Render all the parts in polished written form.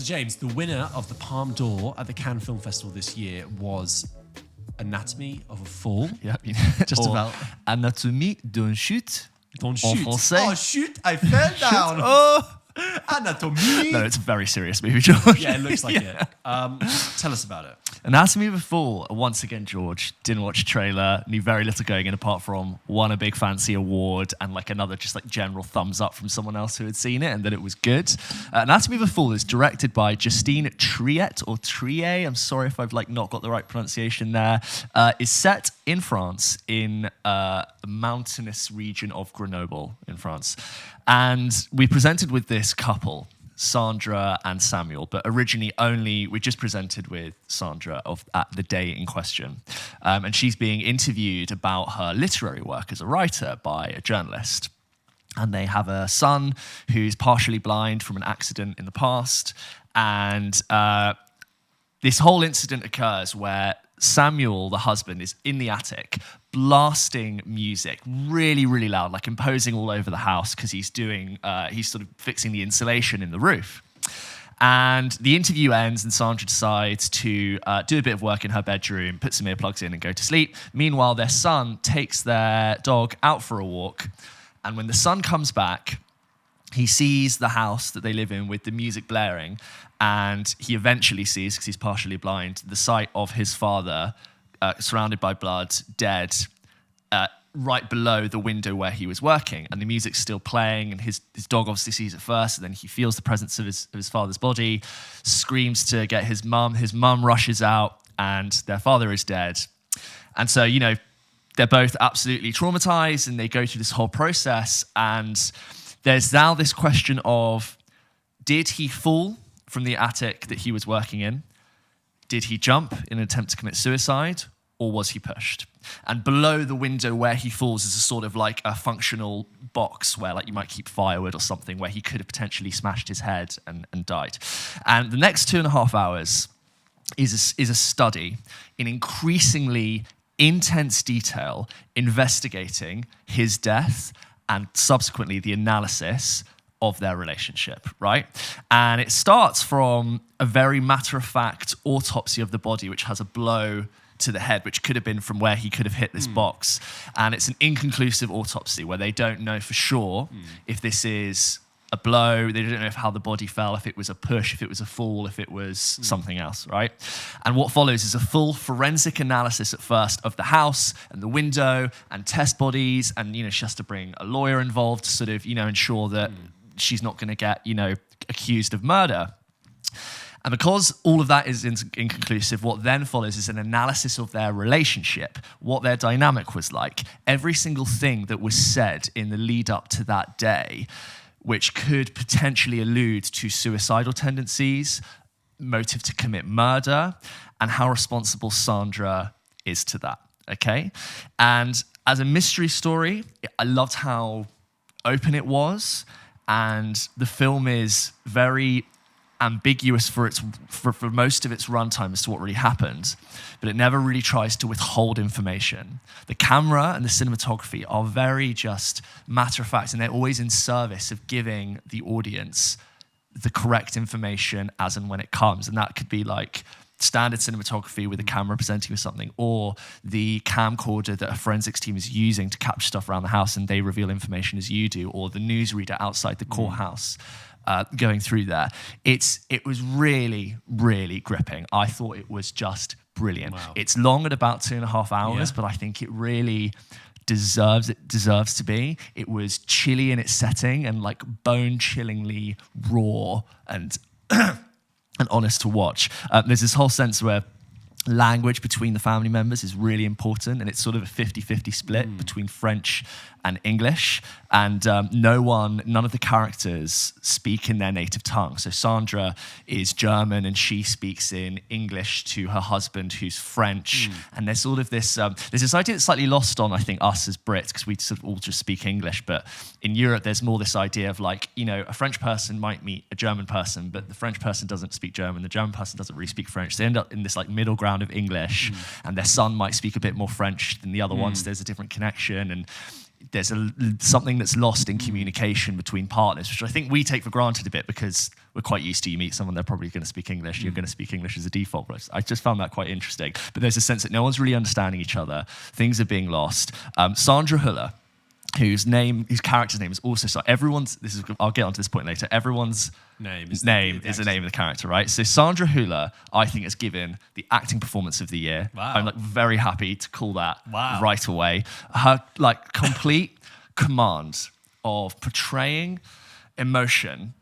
So James, the winner of the Palme d'Or at the Cannes Film Festival this year was Anatomy of a Fall. Yeah, just about. Anatomie d'une chute. En français. Oh, shoot, I fell down. Oh! Anatomy. No, it's a very serious movie, George. Yeah, it looks like it. Tell us about it. Anatomy of a Fall. Once again, George didn't watch a trailer, knew very little going in apart from won a big fancy award and like another just like general thumbs up from someone else who had seen it and that it was good. Anatomy of a Fall is directed by Justine Triet or Trier. I'm sorry if I've like not got the right pronunciation there. Is set in France in a mountainous region of Grenoble in France. And we presented with this couple, Sandra and Samuel, but originally we just presented with Sandra at the day in question. And she's being interviewed about her literary work as a writer by a journalist. And they have a son who's partially blind from an accident in the past. And this whole incident occurs where Samuel, the husband, is in the attic blasting music really, really loud, like imposing all over the house because he's sort of fixing the insulation in the roof. And the interview ends and Sandra decides to do a bit of work in her bedroom, put some earplugs in and go to sleep. Meanwhile, their son takes their dog out for a walk. And when the son comes back, he sees the house that they live in with the music blaring, and he eventually sees, because he's partially blind, the sight of his father surrounded by blood, dead, right below the window where he was working. And the music's still playing, and his dog obviously sees it first, and then he feels the presence of his father's body, screams to get his mum. His mum rushes out, and their father is dead. And so, they're both absolutely traumatized, and they go through this whole process, and there's now this question of, did he fall from the attic that he was working in? Did he jump in an attempt to commit suicide? Or was he pushed? And below the window where he falls is a sort of like a functional box where like you might keep firewood or something, where he could have potentially smashed his head and died. And the next 2.5 hours is a study in increasingly intense detail investigating his death and subsequently the analysis of their relationship, right? And it starts from a very matter-of-fact autopsy of the body, which has a blow to the head, which could have been from where he could have hit this box. And it's an inconclusive autopsy where they don't know for sure if this is a blow, they don't know how the body fell, if it was a push, if it was a fall, if it was something else, right? And what follows is a full forensic analysis at first of the house and the window and test bodies, and she has to bring a lawyer involved to sort of ensure that she's not going to get accused of murder. And because all of that is inconclusive, what then follows is an analysis of their relationship, what their dynamic was like, every single thing that was said in the lead up to that day, which could potentially allude to suicidal tendencies, motive to commit murder, and how responsible Sandra is to that, okay? And as a mystery story, I loved how open it was, and the film is very ambiguous for most of its runtime as to what really happened, but it never really tries to withhold information. The camera and the cinematography are very just matter-of-fact, and they're always in service of giving the audience the correct information as and when it comes. And that could be like standard cinematography with a camera presenting with something, or the camcorder that a forensics team is using to capture stuff around the house and they reveal information as you do, or the newsreader outside the courthouse going through there. It was really, really gripping. I thought it was just brilliant. Wow. It's long at about 2.5 hours, but I think it really deserves to be. It was chilly in its setting and like bone-chillingly raw and and honest to watch. There's this whole sense where language between the family members is really important, and it's sort of a 50-50 split between French and English, and none of the characters speak in their native tongue. So Sandra is German and she speaks in English to her husband who's French, and there's sort of this idea that's slightly lost on, I think, us as Brits, because we sort of all just speak English, but in Europe there's more this idea of like, a French person might meet a German person, but the French person doesn't speak German, the German person doesn't really speak French. They end up in this like middle ground of English, and their son might speak a bit more French than the other ones. There's a different connection, and there's something that's lost in communication between partners, which I think we take for granted a bit because we're quite used to. You meet someone, they're probably going to speak English. You're going to speak English as a default. But I just found that quite interesting. But there's a sense that no one's really understanding each other. Things are being lost. Sandra Hüller, whose character's name is also I'll get onto this point later. Everyone's name is the name of the character, right? So Sandra Hüller, I think, has given the acting performance of the year. Wow. I'm like very happy to call that right away. Her like complete command of portraying emotion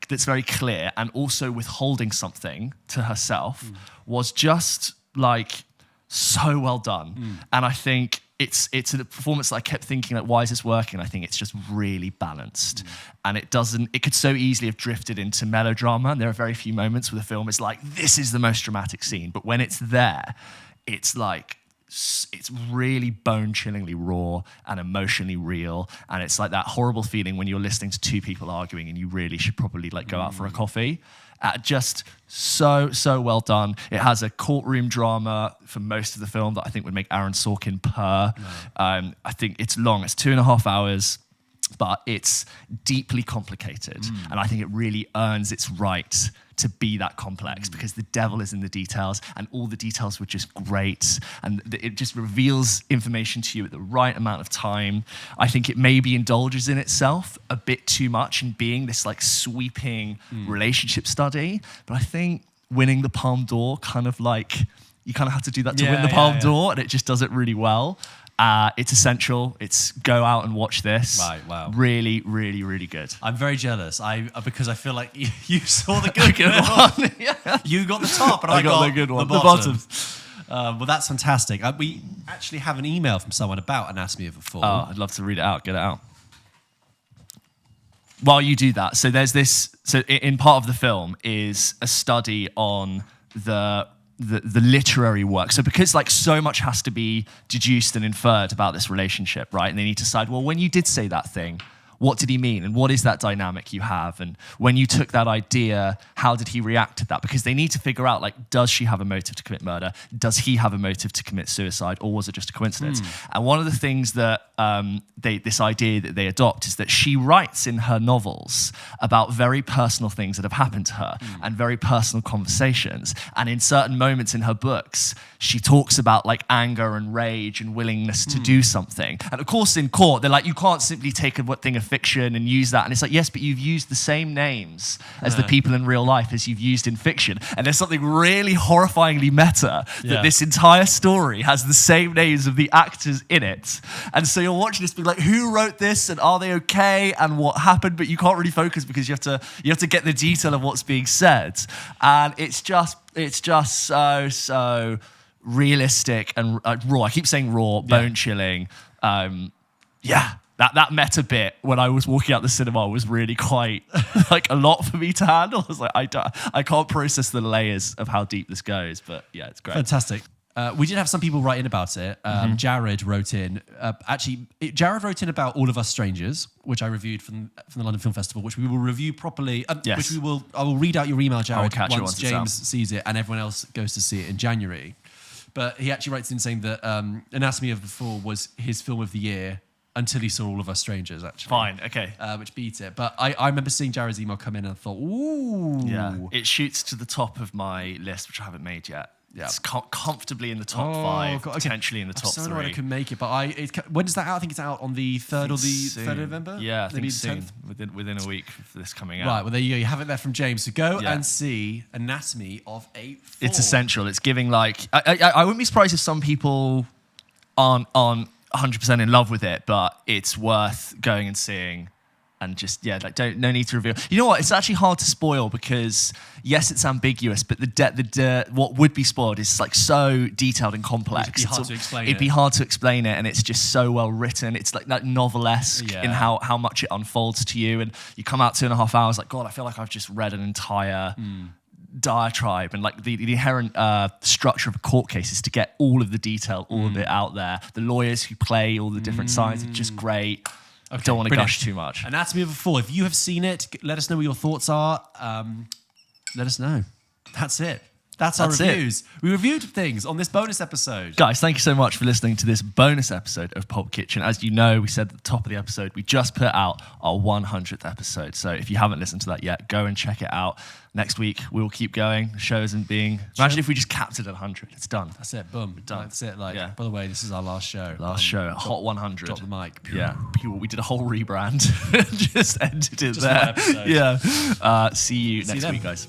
that's very clear and also withholding something to herself was just like so well done. And I think it's a performance that I kept thinking, like, why is this working? I think it's just really balanced. And it could so easily have drifted into melodrama. And there are very few moments where the film is like, this is the most dramatic scene. But when it's there, it's like, it's really bone-chillingly raw and emotionally real. And it's like that horrible feeling when you're listening to two people arguing and you really should probably like go out for a coffee. Just so well done. It has a courtroom drama for most of the film that I think would make Aaron Sorkin purr. I think it's long. It's 2.5 hours, but it's deeply complicated. And I think it really earns its right to be that complex because the devil is in the details and all the details were just great. And it just reveals information to you at the right amount of time. I think it maybe indulges in itself a bit too much in being this like sweeping relationship study. But I think winning the Palme d'Or kind of like, you kind of have to do that to win the Palme d'Or, and it just does it really well. It's essential. It's go out and watch this. Right, wow. Really, really, really good. I'm very jealous. Because I feel like you saw the good one. Yeah. You got the top, and I got the good one. The bottom. Well, that's fantastic. We actually have an email from someone about Anatomy of a Fall. Oh, I'd love to read it out. Get it out. While you do that, so there's this. So in part of the film is a study on the literary work. So because like so much has to be deduced and inferred about this relationship, right? And they need to decide, well, when you did say that thing, what did he mean? And what is that dynamic you have? And when you took that idea, how did he react to that? Because they need to figure out, like, does she have a motive to commit murder? Does he have a motive to commit suicide? Or was it just a coincidence? And one of the things that this idea that they adopt is that she writes in her novels about very personal things that have happened to her and very personal conversations. And in certain moments in her books, she talks about like anger and rage and willingness to do something. And of course in court, they're like, you can't simply take a thing of fiction and use that. And it's like, yes, but you've used the same names as the people in real life as you've used in fiction. And there's something really horrifyingly meta that this entire story has the same names of the actors in it. And so you're watching this being like, who wrote this and are they okay and what happened? But you can't really focus because you have to get the detail of what's being said. And it's just so realistic and raw. I keep saying raw, bone chilling. That meta bit when I was walking out the cinema was really quite like a lot for me to handle. I was like, I can't process the layers of how deep this goes, but yeah, it's great. Fantastic. We did have some people write in about it. Jared wrote in. Jared wrote in about All of Us Strangers, which I reviewed from the London Film Festival, which we will review properly. Yes. I will read out your email, Jared, once James sees it and everyone else goes to see it in January. But he actually writes in saying that Anatomy of the Fall was his film of the year until he saw All of Us Strangers, actually. Fine, okay. Which beat it. But I remember seeing Jared's email come in and I thought, ooh. Yeah, it shoots to the top of my list, which I haven't made yet. Yeah. It's comfortably in the top 5, God, potentially in the top 3. I'm so annoyed I couldn't make it, but when does that out? I think it's out on the 3rd or the soon. 3rd of November? Yeah, I think maybe soon, within a week of this coming out. Right, well there you go. You have it there from James. So go and see Anatomy of a Fall. It's essential. It's giving like... I wouldn't be surprised if some people aren't 100% in love with it, but it's worth going and seeing. And just, no need to reveal. You know what? It's actually hard to spoil because, yes, it's ambiguous, but what would be spoiled is like so detailed and complex. It'd be hard to explain It'd be hard to explain it, and it's just so well written. It's like novelesque in how much it unfolds to you. And you come out 2.5 hours like, God, I feel like I've just read an entire diatribe. And like the inherent structure of a court case is to get all of the detail, all of it out there. The lawyers who play all the different sides are just great. I don't want to gush too much. Anatomy of a Fall. If you have seen it, let us know what your thoughts are. Let us know. That's it. That's our That's it. reviews. We reviewed things on this bonus episode. Guys, thank you so much for listening to this bonus episode of Pulp Kitchen. As you know, we said at the top of the episode, we just put out our 100th episode. So if you haven't listened to that yet, go and check it out. Next week, we will keep going. The show isn't being... Imagine if we just capped it at 100. It's done. That's it. Boom. Done. That's it. Like, Yeah. by the way, this is our last show. Last show, Hot 100. Drop the mic. Yeah. We did a whole rebrand. Just ended it Just there. one episode. Yeah. See you next then. week, guys.